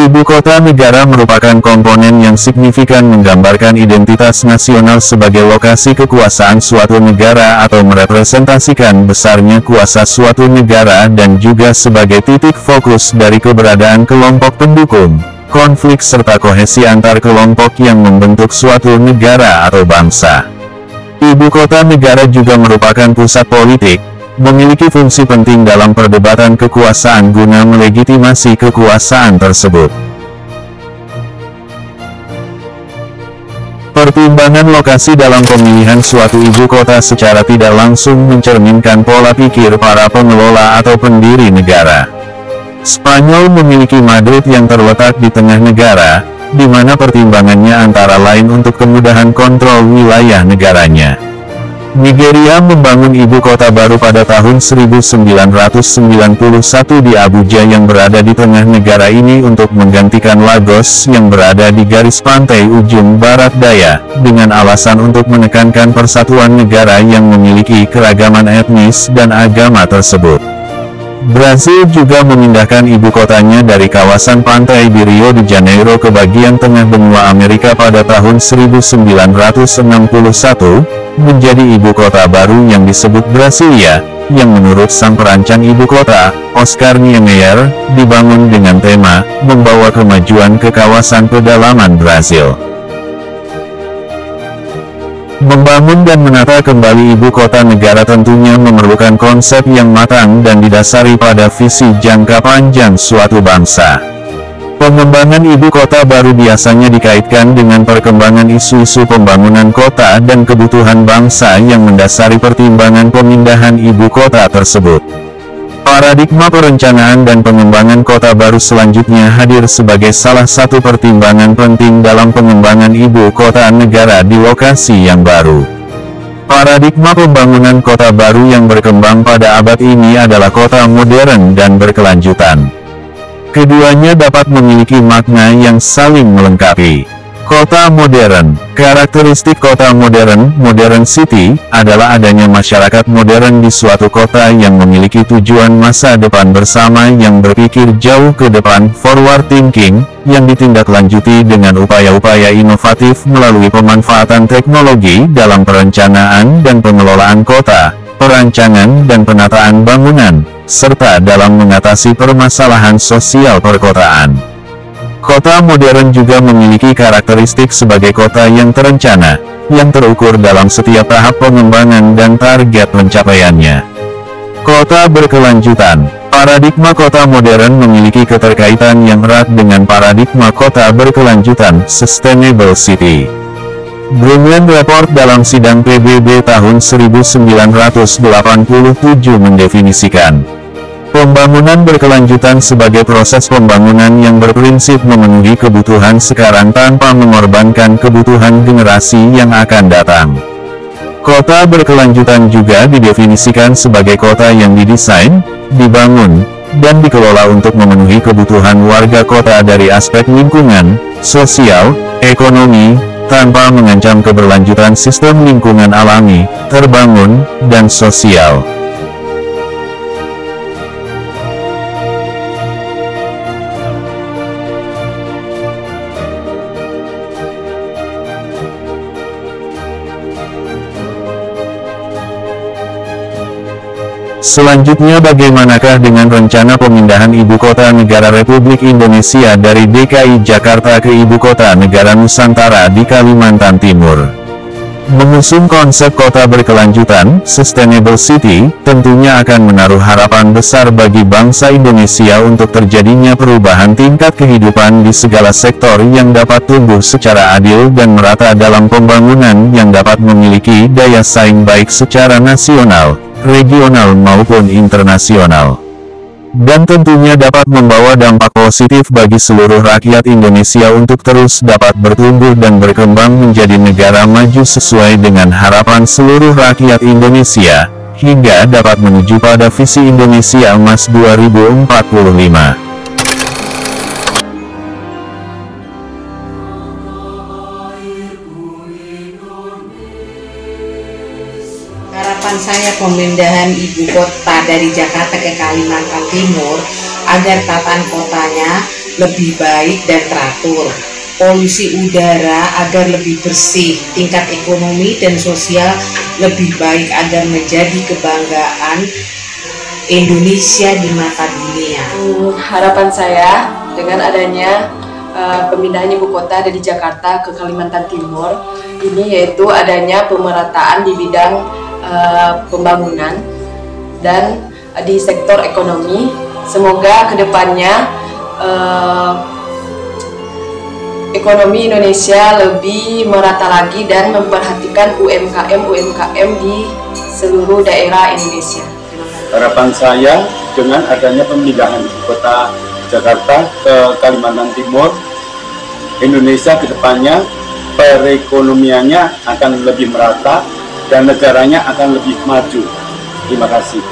Ibu kota negara merupakan komponen yang signifikan menggambarkan identitas nasional sebagai lokasi kekuasaan suatu negara atau merepresentasikan besarnya kuasa suatu negara dan juga sebagai titik fokus dari keberadaan kelompok pendukung, konflik serta kohesi antar kelompok yang membentuk suatu negara atau bangsa. Ibu kota negara juga merupakan pusat politik, memiliki fungsi penting dalam perdebatan kekuasaan guna melegitimasi kekuasaan tersebut. Pertimbangan lokasi dalam pemilihan suatu ibu kota secara tidak langsung mencerminkan pola pikir para pengelola atau pendiri negara. Spanyol memiliki Madrid yang terletak di tengah negara, di mana pertimbangannya antara lain untuk kemudahan kontrol wilayah negaranya. Nigeria membangun ibu kota baru pada tahun 1991 di Abuja yang berada di tengah negara ini untuk menggantikan Lagos yang berada di garis pantai ujung barat daya, dengan alasan untuk menekankan persatuan negara yang memiliki keragaman etnis dan agama tersebut. Brasil juga memindahkan ibu kotanya dari kawasan pantai di Rio de Janeiro ke bagian tengah benua Amerika pada tahun 1961, menjadi ibu kota baru yang disebut Brasilia, yang menurut sang perancang ibu kota, Oscar Niemeyer, dibangun dengan tema, membawa kemajuan ke kawasan pedalaman Brasil. Membangun dan menata kembali ibu kota negara tentunya memerlukan konsep yang matang dan didasari pada visi jangka panjang suatu bangsa. Pengembangan ibu kota baru biasanya dikaitkan dengan perkembangan isu-isu pembangunan kota dan kebutuhan bangsa yang mendasari pertimbangan pemindahan ibu kota tersebut. Paradigma perencanaan dan pengembangan kota baru selanjutnya hadir sebagai salah satu pertimbangan penting dalam pengembangan ibu kota negara di lokasi yang baru. Paradigma pembangunan kota baru yang berkembang pada abad ini adalah kota modern dan berkelanjutan. Keduanya dapat memiliki makna yang saling melengkapi. Kota modern. Karakteristik kota modern, modern city, adalah adanya masyarakat modern di suatu kota yang memiliki tujuan masa depan bersama yang berpikir jauh ke depan, forward thinking, yang ditindaklanjuti dengan upaya-upaya inovatif melalui pemanfaatan teknologi dalam perencanaan dan pengelolaan kota, perancangan dan penataan bangunan, serta dalam mengatasi permasalahan sosial perkotaan. Kota modern juga memiliki karakteristik sebagai kota yang terencana, yang terukur dalam setiap tahap pengembangan dan target pencapaiannya. Kota berkelanjutan. Paradigma kota modern memiliki keterkaitan yang erat dengan paradigma kota berkelanjutan, Sustainable City. Brundtland Report dalam sidang PBB tahun 1987 mendefinisikan pembangunan berkelanjutan sebagai proses pembangunan yang berprinsip memenuhi kebutuhan sekarang tanpa mengorbankan kebutuhan generasi yang akan datang. Kota berkelanjutan juga didefinisikan sebagai kota yang didesain, dibangun, dan dikelola untuk memenuhi kebutuhan warga kota dari aspek lingkungan, sosial, ekonomi, tanpa mengancam keberlanjutan sistem lingkungan alami, terbangun, dan sosial. Selanjutnya, bagaimanakah dengan rencana pemindahan ibu kota negara Republik Indonesia dari DKI Jakarta ke ibu kota negara Nusantara di Kalimantan Timur? Mengusung konsep kota berkelanjutan, Sustainable City, tentunya akan menaruh harapan besar bagi bangsa Indonesia untuk terjadinya perubahan tingkat kehidupan di segala sektor yang dapat tumbuh secara adil dan merata dalam pembangunan yang dapat memiliki daya saing baik secara nasional, regional maupun internasional. Dan tentunya dapat membawa dampak positif bagi seluruh rakyat Indonesia untuk terus dapat bertumbuh dan berkembang menjadi negara maju sesuai dengan harapan seluruh rakyat Indonesia, hingga dapat menuju pada visi Indonesia Emas 2045. Harapan saya pemindahan ibu kota dari Jakarta ke Kalimantan Timur agar tataan kotanya lebih baik dan teratur, polusi udara agar lebih bersih, tingkat ekonomi dan sosial lebih baik agar menjadi kebanggaan Indonesia di mata dunia. Harapan saya dengan adanya pemindahan ibu kota dari Jakarta ke Kalimantan Timur ini yaitu adanya pemerataan di bidang pembangunan dan di sektor ekonomi. Semoga kedepannya ekonomi Indonesia lebih merata lagi dan memperhatikan UMKM di seluruh daerah Indonesia. Harapan saya dengan adanya pemindahan ibu kota Jakarta ke Kalimantan Timur, Indonesia kedepannya perekonomiannya akan lebih merata dan negaranya akan lebih maju. Terima kasih.